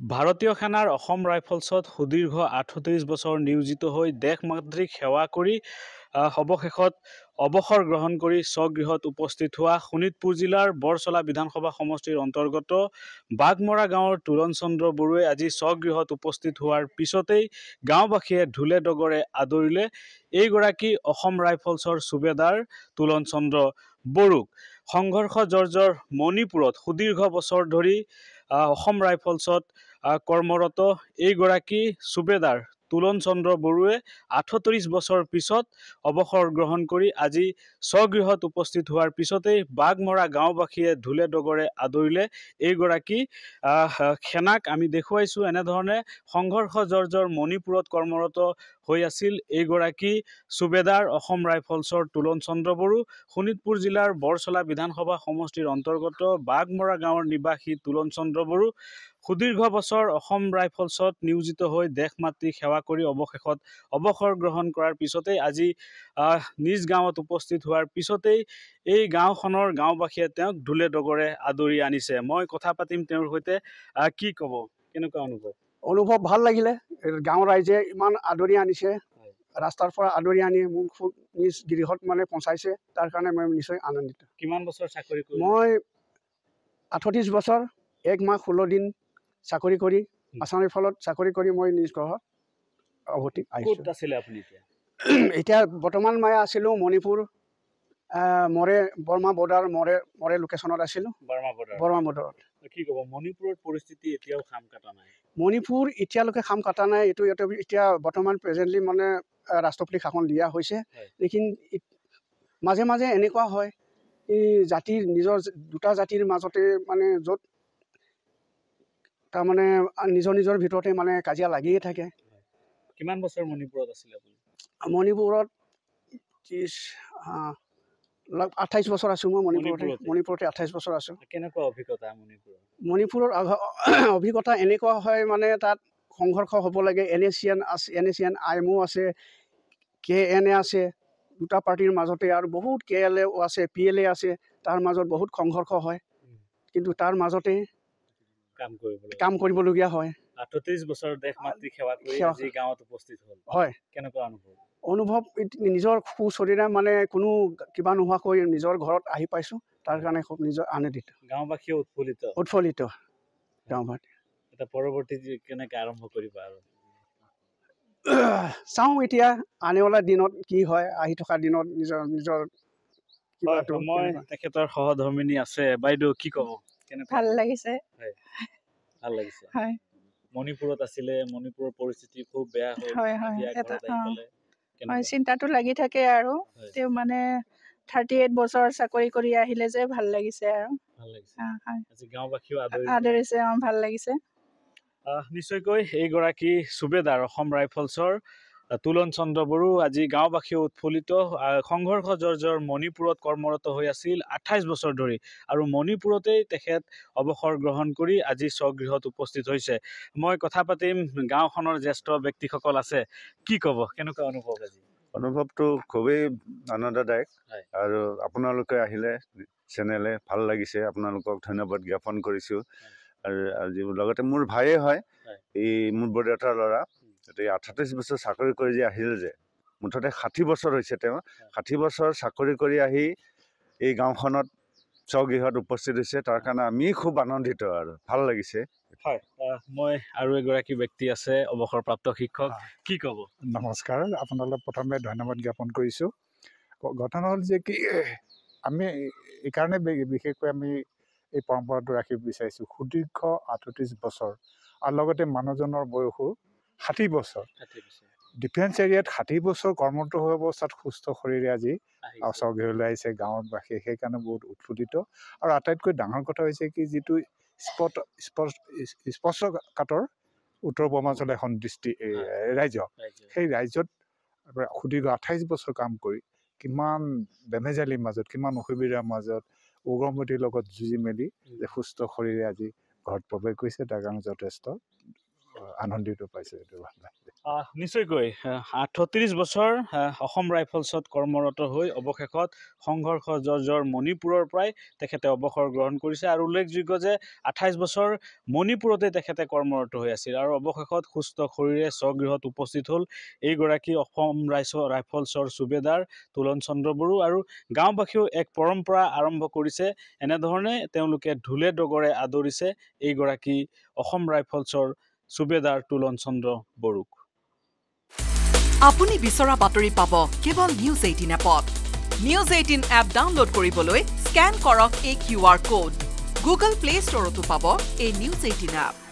ভাৰতীয় সেনাৰ অসম ৰাইফলছত সুদীৰ্ঘ ৩৮ বছৰ নিয়োজিত হৈ দেশমাতৃক সেৱা কৰি অৱশেষত অৱসৰ গ্ৰহণ কৰি স্বগৃহত উপস্থিত হোৱা শোণিতপুৰ জিলাৰ বৰচলা বিধানসভা সমষ্টিৰ অন্তৰ্গত বাঘমৰা গাঁৱৰ তোলন চন্দ্ৰ বড়োৱে আজি স্বগৃহত উপস্থিত হোৱাৰ পিছতেই গাঁওবাসীয়ে ঢোলে ডগৰে আদৰিলে এইগৰাকী অসম ৰাইফলছৰ সুবেদাৰ তোলন চন্দ্ৰ বড়োক। সংঘৰ্ষ জৰ্জৰ মণিপুৰত সুদীৰ্ঘ বছৰ ধৰি অসম ৰাইফলছত কৰ্মৰত এইগৰাকী সুবেদাৰ তোলন চন্দ্ৰ বড়োৱে ৩৮ বছৰ পিছত অৱসৰ গ্ৰহণ কৰি আজি স্বগৃহত উপস্থিত হোৱাৰ পিছতেই বাঘমৰা গাঁওবাসীয়ে ঢোলে ডগৰে আদৰিলে এইগৰাকী সেনাক। আমি দেখুৱাইছোঁ এনেধৰণে সংঘৰ্ষ জৰ্জৰ মণিপুৰত কৰ্মৰত হৈ আছিল এইগৰাকী সুবেদাৰ অসম ৰাইফলছৰ তোলন চন্দ্ৰ বড়ো। শোণিতপুৰ জিলাৰ বৰচলা বিধানসভা সমষ্টিৰ অন্তৰ্গত বাঘমৰা গাঁৱৰ নিবাসী তোলন চন্দ্ৰ বড়ো সুদীৰ্ঘ বছৰ অসম ৰাইফলছত নিয়োজিত হৈ দেশমাতৃক সেৱা কৰি অৱশেষত অৱসৰ গ্ৰহণ কৰাৰ পিছতেই আজি নিজ গাঁৱত উপস্থিত হোৱাৰ পিছতেই এই গাঁওখনৰ গাঁওবাসীয়ে তেওঁক ঢোলে ডগৰে আদৰি আনিছে। মই কথা পাতিম তেওঁৰ সৈতে। কি ক'ব, কেনেকুৱা অনুভৱ? ভাল লাগিলে। গাঁৱৰ ৰাইজে ইমান আদৰি আনিছে, ৰাস্তাৰ পৰা আদৰি আনি মোক নিজ গৃহত মানে পਹੁঁচাইছে, তাৰ কাৰণে মই নিশ্চয় আনন্দিত। কিমান বছৰ চাকৰি কৰিলে? মই ৩৮ বছৰ 1 মাহ 16 দিন চাকৰি কৰি আছাম ৰাইফলত চাকৰি কৰি মই নিজ ঘৰত উভতি আহিছোঁ। ক'ত আছিলে আপুনি এতিয়া? এতিয়া বৰ্তমান মই আছিলোঁ মণিপুৰ বৰ্মা বৰ্ডাৰ মৰে লোকেশ্যনত আছিলোঁ। বৰ্মা বৰ্ডাৰত। কি ক'ব, মণিপুৰৰ পৰিস্থিতি এতিয়াও খাম কাটা নাই? মণিপুৰ এতিয়ালৈকে খাম কাটা নাই। এইটো এতিয়া বৰ্তমান প্ৰেজেণ্টলি মানে ৰাষ্ট্ৰপতি শাসন দিয়া হৈছে। লেকিন মাজে মাজে এনেকুৱা হয়, এই জাতিৰ নিজৰ দুটা জাতিৰ মাজতে মানে য'ত তাৰমানে নিজৰ নিজৰ ভিতৰতে মানে কাজিয়া লাগিয়ে থাকে। কিমান বছৰ মণিপুৰত আছিলে আপুনি? মণিপুৰত 28 বছৰ আছোঁ মই মণিপুৰতে 28 বছৰ আছোঁ। কেনেকুৱা অভিজ্ঞতা মণিপুৰৰ? মণিপুৰৰ অভিজ্ঞতা এনেকুৱা হয়, মানে তাত সংঘৰ্ষ হ'ব লাগে। NACN IMO আছে, KNA আছে, দুটা পাৰ্টিৰ মাজতে, আৰু বহুত KLA আছে, PLA আছে, তাৰ মাজত বহুত সংঘৰ্ষ হয়। কিন্তু তাৰ মাজতে কাম কৰিবলগীয়া হয়। ৩৮ বছৰ দেশমাতৃক সেৱা কৰি আজি গাঁৱত উপস্থিত হ'ল। হয়। কেনেকুৱা অনুভৱ? নিজৰ সুশৰীৰে মানে কোনো কিবা নোহোৱাকৈ নিজৰ ঘৰত আহি পাইছোঁ, তাৰ কাৰণে খুব নিজৰ আনন্দিত। গাঁওবাসীয়ে উৎফুল্লিত গাঁওবাসী। এটা পৰৱৰ্তী কেনেকৈ আৰম্ভ কৰিবা আৰু? চাওঁ এতিয়া আনেৱালা দিনত কি হয়, আহি থকা দিনত নিজৰ মই তেখেতৰ সহধৰ্মিনী আছে। বাইদেউ কি ক'ব? ভাল লাগিছে। ভাল লাগিছে। মণিপুৰত আছিলে, মণিপুৰৰ পৰিস্থিতি খুব বেয়া হ'ল। চিন্তাটো লাগি থাকে আৰু তেওঁ মানে 38 বছৰ চাকৰি কৰি আহিলে যে ভাল লাগিছে আৰু। আদৰিছে, ভাল লাগিছে। নিশ্চয়কৈ এইগৰাকী সুবেদাৰ অসম ৰাইফলছৰ তোলন চন্দ্ৰ বড়ো আজি গাঁওবাসীয়ে উৎফুল্লিত। সংঘৰ্ষ জৰ্জৰ মণিপুৰত কৰ্মৰত হৈ আছিল 28 বছৰ ধৰি, আৰু মণিপুৰতেই তেখেত অৱসৰ গ্ৰহণ কৰি আজি স্বগৃহত উপস্থিত হৈছে। মই কথা পাতিম, গাঁওখনৰ জ্যেষ্ঠ ব্যক্তিসকল আছে। কি ক'ব, কেনেকুৱা অনুভৱ আজি? অনুভৱটো খুবেই আনন্দদায়ক, আৰু আপোনালোকে আহিলে চেনেলে ভাল লাগিছে। আপোনালোকক ধন্যবাদ জ্ঞাপন কৰিছোঁ। আৰু লগতে মোৰ ভাইয়ে হয়, এই মোৰ বৰদেউতাৰ ল'ৰা। গতিকে 38 বছৰ চাকৰি কৰি যে আহিল, যে মুঠতে 60 বছৰ হৈছে তেওঁ। 60 বছৰ চাকৰি কৰি আহি এই গাঁওখনত স্বগৃহত উপস্থিত হৈছে, তাৰ কাৰণে আমি খুব আনন্দিত আৰু ভাল লাগিছে। হয়, মই আৰু এগৰাকী ব্যক্তি আছে, অৱসৰপ্ৰাপ্ত শিক্ষক। কি ক'ব? নমস্কাৰ, আপোনালোক প্ৰথমে ধন্যবাদ জ্ঞাপন কৰিছোঁ। ঘটনা হ'ল যে কি, আমি এইকাৰণে বিশেষকৈ আমি এই পৰম্পৰাটো ৰাখিব বিচাৰিছোঁ। সুদীৰ্ঘ 38 বছৰ, আৰু লগতে মানুহজনৰ বয়সো 60 বছৰ। ডিফেন্স এৰিয়াত 60 বছৰ কৰ্মৰত হোৱা অৱস্থাত সুস্থ শৰীৰে আজি স্বগৃহলৈ আহিছে গাঁৱৰবাসীয়ে, সেইকাৰণে বহুত উৎফুল্লিত। আৰু আটাইতকৈ ডাঙৰ কথা হৈছে কি, যিটো স্পষ্টকাতৰ উত্তৰ পূৰ্বাঞ্চলৰ এখন ৰাজ্য, সেই ৰাজ্যত সুদীৰ্ঘ 28 বছৰ কাম কৰি কিমান বেমেজালিৰ মাজত, কিমান অসুবিধাৰ মাজত উগ্ৰপন্থীৰ লগত যুঁজি মেলি সুস্থ শৰীৰে আজি ঘৰত প্ৰৱেশ কৰিছে, তাৰ কাৰণে যথেষ্ট আনন্দিত পাইছোঁ। এইটো ভাল লাগিছে। নিশ্চয়কৈ ৩৮ বছৰ অসম ৰাইফলছত কৰ্মৰত হৈ অৱশেষত সংঘৰ্ষ জৰ্জৰ মণিপুৰৰ পৰাই তেখেতে অৱসৰ গ্ৰহণ কৰিছে আৰু উল্লেখযোগ্য যে ২৮ বছৰ মণিপুৰতে তেখেতে কৰ্মৰত হৈ আছিল আৰু অৱশেষত সুস্থ শৰীৰে স্বগৃহত উপস্থিত হ'ল এইগৰাকী অসম ৰাইফলছৰ সুবেদাৰ তুলন চন্দ্ৰ বড়ো আৰু গাঁওবাসীয়েও এক পৰম্পৰা আৰম্ভ কৰিছে এনেধৰণে তেওঁলোকে ঢোলে ডগৰে আদৰিছে এইগৰাকী অসম ৰাইফলছৰ সুবেদাৰ তুলন চন্দ্ৰ বড়োক আপুনি বিচৰা বাতৰি পাব কেৱল নিউজ 18 এপত নিউজ 18 এপ ডাউনলোড কৰিবলৈ স্ক্যান কৰক এই QR কোড গুগল প্লে ষ্টৰতো পাব এই নিউজ 18 এপ